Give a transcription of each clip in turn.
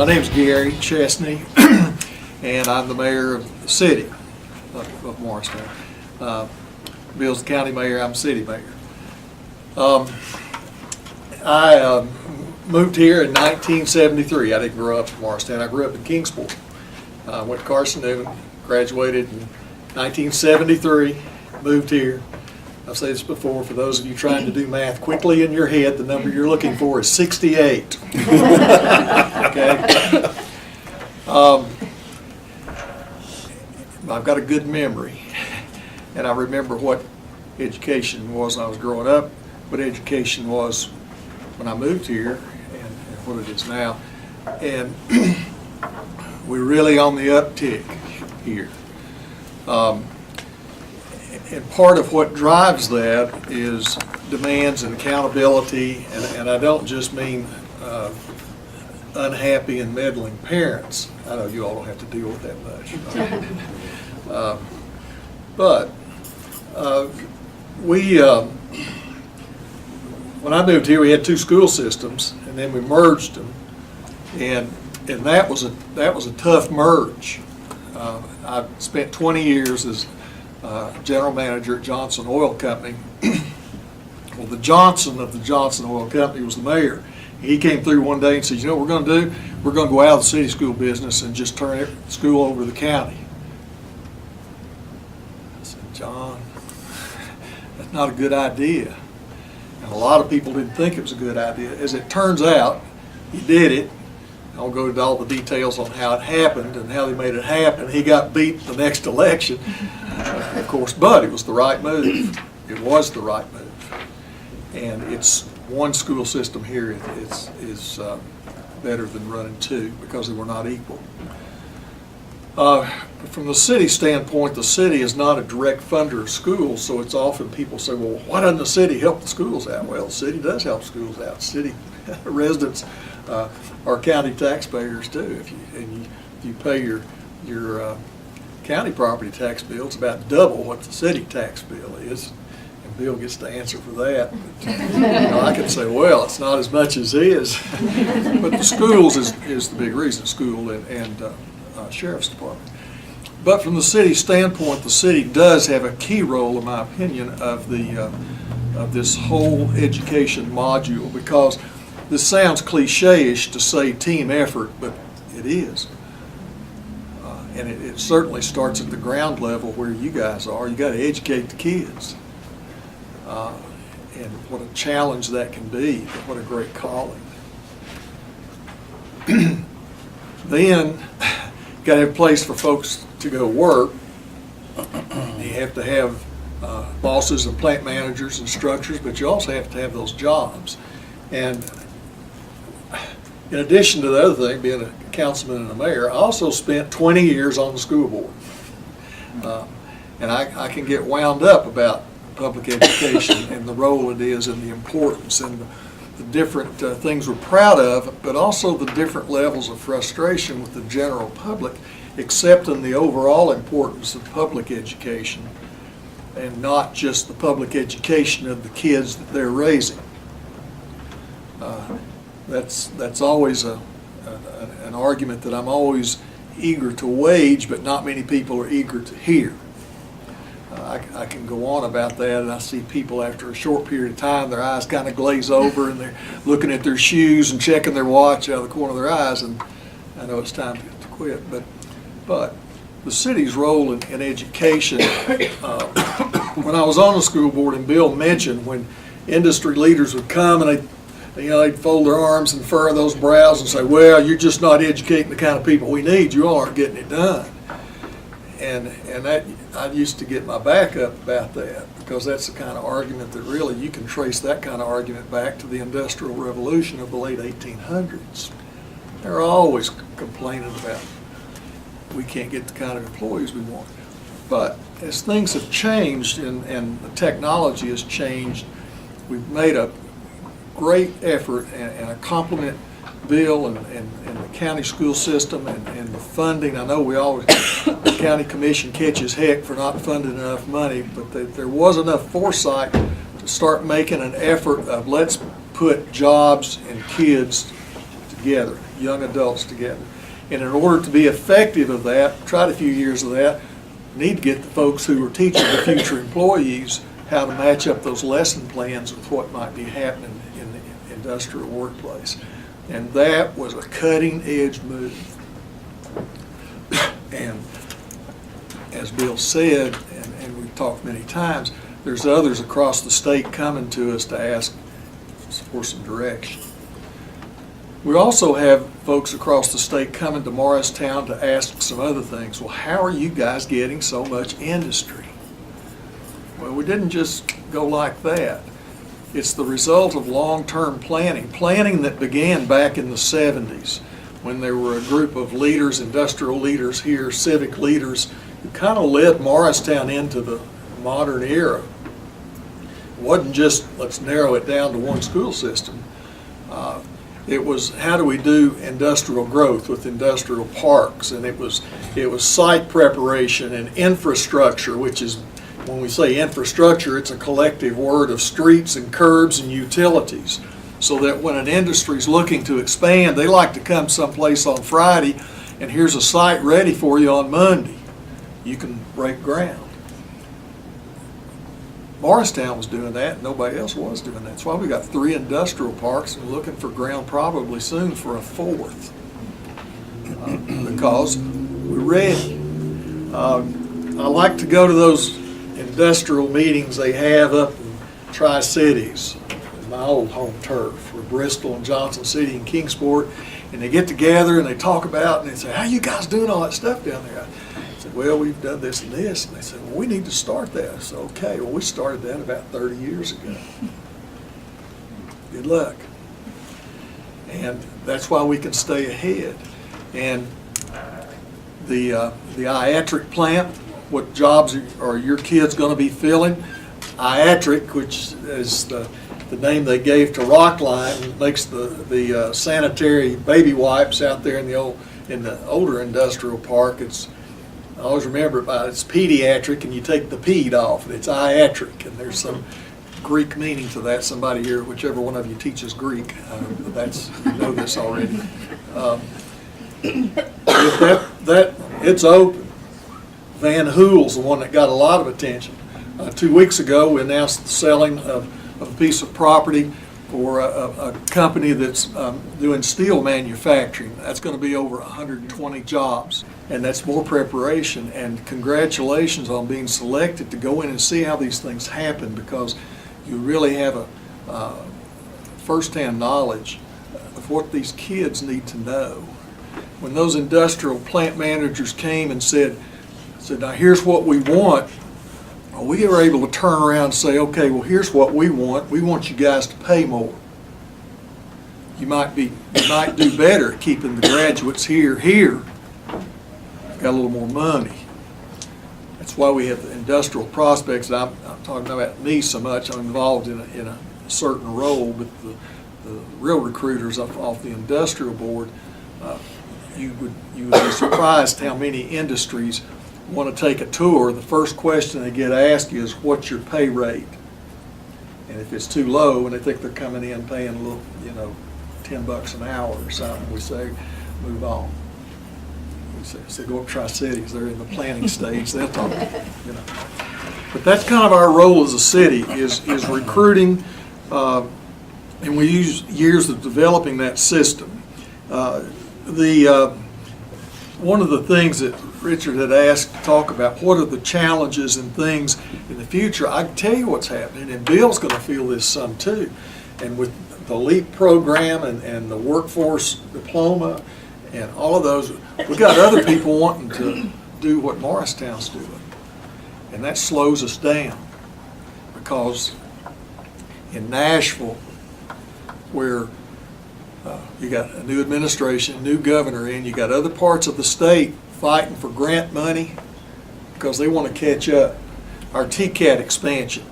My name's Gary Chesney, and I'm the mayor of the city of Morristown. Bill's the county mayor, I'm city mayor. I moved here in 1973. I didn't grow up in Morristown. I grew up in Kingsport. Went to Carson Newman, graduated in 1973, moved here. I've said this before, for those of you trying to do math quickly in your head, the number you're looking for is 68. Okay? I've got a good memory, and I remember what education was when I was growing up, what education was when I moved here, and what it is now. And we're really on the uptick here. And part of what drives that is demands and accountability, and I don't just mean unhappy and meddling parents. I know you all don't have to deal with that much. But when I moved here, we had two school systems, and then we merged them, and that was a tough merge. I spent 20 years as general manager at Johnson Oil Company. Well, the Johnson of the Johnson Oil Company was the mayor. He came through one day and said, "You know what we're going to do? We're going to go out of the city school business and just turn school over to the county." I said, "John, that's not a good idea." And a lot of people didn't think it was a good idea. As it turns out, he did it. I'll go into all the details on how it happened and how they made it happen. He got beat the next election, of course, but it was the right move. It was the right move. And it's one school system here is better than running two because they were not equal. From the city standpoint, the city is not a direct funder of schools, so it's often people say, well, why doesn't the city help the schools out? Well, the city does help schools out. City residents are county taxpayers too. If you pay your county property tax bill, it's about double what the city tax bill is. And Bill gets to answer for that. But, I can say, well, it's not as much as his. But the schools is the big reason, school and sheriff's department. But from the city standpoint, the city does have a key role, in my opinion, of this whole education module, because this sounds cliche-ish to say team effort, but it is. And it certainly starts at the ground level where you guys are. You got to educate the kids. And what a challenge that can be, but what a great calling. Then, got to have a place for folks to go work. You have to have bosses and plant managers and structures, but you also have to have those jobs. And in addition to the other thing, being a councilman and a mayor, I also spent 20 years on the school board. And I can get wound up about public education and the role it is and the importance and the different things we're proud of, but also the different levels of frustration with the general public accepting the overall importance of public education and not just the public education of the kids that they're raising. That's always an argument that I'm always eager to wage, but not many people are eager to hear. I can go on about that, and I see people after a short period of time, their eyes kind of glaze over, and they're looking at their shoes and checking their watch out of the corner of their eyes, and I know it's time to quit. But the city's role in education, when I was on the school board, and Bill mentioned when industry leaders would come and they'd fold their arms and furrow those brows and say, well, you're just not educating the kind of people we need. You aren't getting it done. And that, I used to get my back up about that, because that's the kind of argument that really, you can trace that kind of argument back to the Industrial Revolution of the late 1800s. They're always complaining about we can't get the kind of employees we want. But as things have changed and the technology has changed, we've made a great effort and a compliment Bill and the county school system and the funding. I know the county commission catches heck for not funding enough money, but there was enough foresight to start making an effort of let's put jobs and kids together. young adults together. And in order to be effective of that, tried a few years of that, need to get the folks who are teaching the future employees how to match up those lesson plans with what might be happening in the industrial workplace. And that was a cutting edge move. And as Bill said, and we've talked many times, there's others across the state coming to us to ask for some direction. We also have folks across the state coming to Morristown to ask some other things. Well, how are you guys getting so much industry? Well, we didn't just go like that. It's the result of long-term planning that began back in the 70s when there were a group of leaders, industrial leaders here, civic leaders, who kind of led Morristown into the modern era. It wasn't just, let's narrow it down to one school system. It was, how do we do industrial growth with industrial parks? And it was site preparation and infrastructure, which is, when we say infrastructure, it's a collective word of streets and curbs and utilities. So that when an industry is looking to expand, they like to come someplace on Friday, and here's a site ready for you on Monday. You can break ground. Morristown was doing that, and nobody else was doing that. That's why we got 3 industrial parks and looking for ground probably soon for a 4th. Because we're ready. I like to go to those industrial meetings they have up in Tri-Cities, my old home turf, or Bristol and Johnson City and Kingsport, and they get together and they talk about, and they say, how you guys doing all that stuff down there? I said, well, we've done this and this. And they said, well, we need to start that. I said, okay, well, we started that about 30 years ago. Good luck. And that's why we can stay ahead. And the iAtric plant, what jobs are your kids going to be filling? iAtric, which is the name they gave to Rockline, makes the sanitary baby wipes out there in the older industrial park. I always remember it's pediatric, and you take the ped off, and it's iAtric, and there's some Greek meaning to that. Somebody here, whichever one of you teaches Greek, you know this already. It's open. Van Hool's the one that got a lot of attention. 2 weeks ago, we announced the selling of a piece of property for a company that's doing steel manufacturing. That's going to be over 120 jobs, and that's more preparation. And congratulations on being selected to go in and see how these things happen, because you really have a first-hand knowledge of what these kids need to know. When those industrial plant managers came and said, now here's what we want, we were able to turn around and say, okay, well, here's what we want. We want you guys to pay more. You might do better at keeping the graduates here. Got a little more money. That's why we have the industrial prospects. I'm talking about me so much. I'm involved in a certain role, but the real recruiters off the industrial board, you would be surprised how many industries want to take a tour. The first question they get asked you is, what's your pay rate? And if it's too low and they think they're coming in paying a little, $10 an hour or something, we say, move on. We say go up Tri-Cities. They're in the planning stage. They'll talk, But that's kind of our role as a city, is recruiting, and we use years of developing that system. One of the things that Richard had asked to talk about, what are the challenges and things in the future? I can tell you what's happening, and Bill's going to feel this some too. And with the LEAP program and the workforce diploma and all of those, we've got other people wanting to do what Morristown's doing. And that slows us down, because in Nashville, where you got a new administration, new governor in, you got other parts of the state fighting for grant money because they want to catch up. Our TCAT expansion.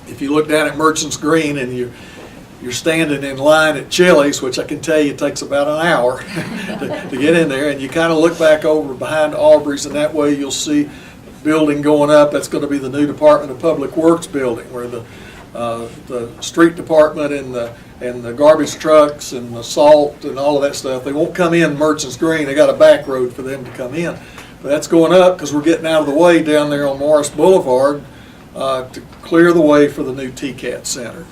If you look down at Merchants Green and you're standing in line at Chili's, which I can tell you takes about an hour to get in there, and you kind of look back over behind Aubrey's, and that way you'll see building going up. That's going to be the new Department of Public Works building, where the the street department and the garbage trucks and the salt and all of that stuff. They won't come in Merchants Green. They got a back road for them to come in. But that's going up because we're getting out of the way down there on Morris Boulevard to clear the way for the new TCAT Center.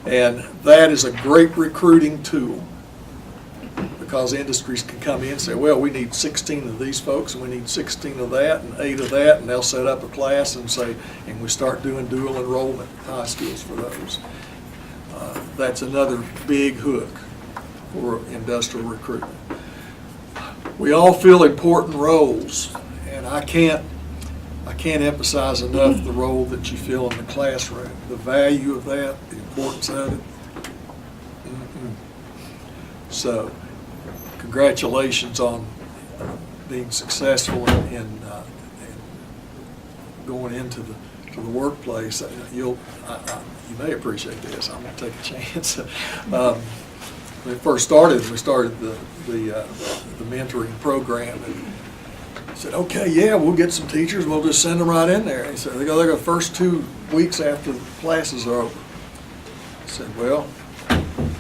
And that is a great recruiting tool because industries can come in and say, well, we need 16 of these folks and we need 16 of that and 8 of that, and they'll set up a class and say, and we start doing dual enrollment high schools for those. That's another big hook for industrial recruitment. We all fill important roles, and I can't emphasize enough the role that you fill in the classroom, the value of that, the importance of it. So, congratulations on being successful in going into the workplace. You may appreciate this. I'm going to take a chance. When we first started, we started the mentoring program, and I said, okay, yeah, we'll get some teachers, we'll just send them right in there. And he said, they go the first 2 weeks after the classes are over. I said, well,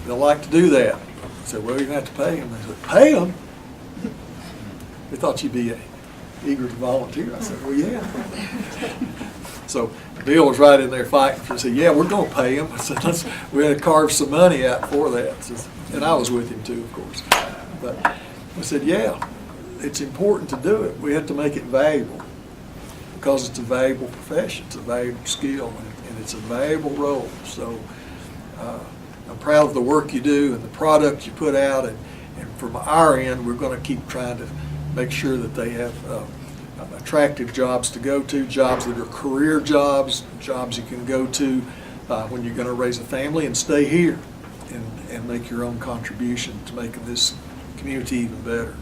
they'll like to do that. I said, well, you're going to have to pay them. They said, pay them? They thought you'd be eager to volunteer. I said, well, yeah. So Bill was right in there fighting. He said, yeah, we're going to pay them. I said, we had to carve some money out for that. And I was with him too, of course. But I said, yeah, it's important to do it. We have to make it valuable because it's a valuable profession, it's a valuable skill, and it's a valuable role. So I'm proud of the work you do and the product you put out, and from our end, we're going to keep trying to make sure that they have attractive jobs to go to, jobs that are career jobs, jobs you can go to when you're going to raise a family and stay here and make your own contribution to making this community even better.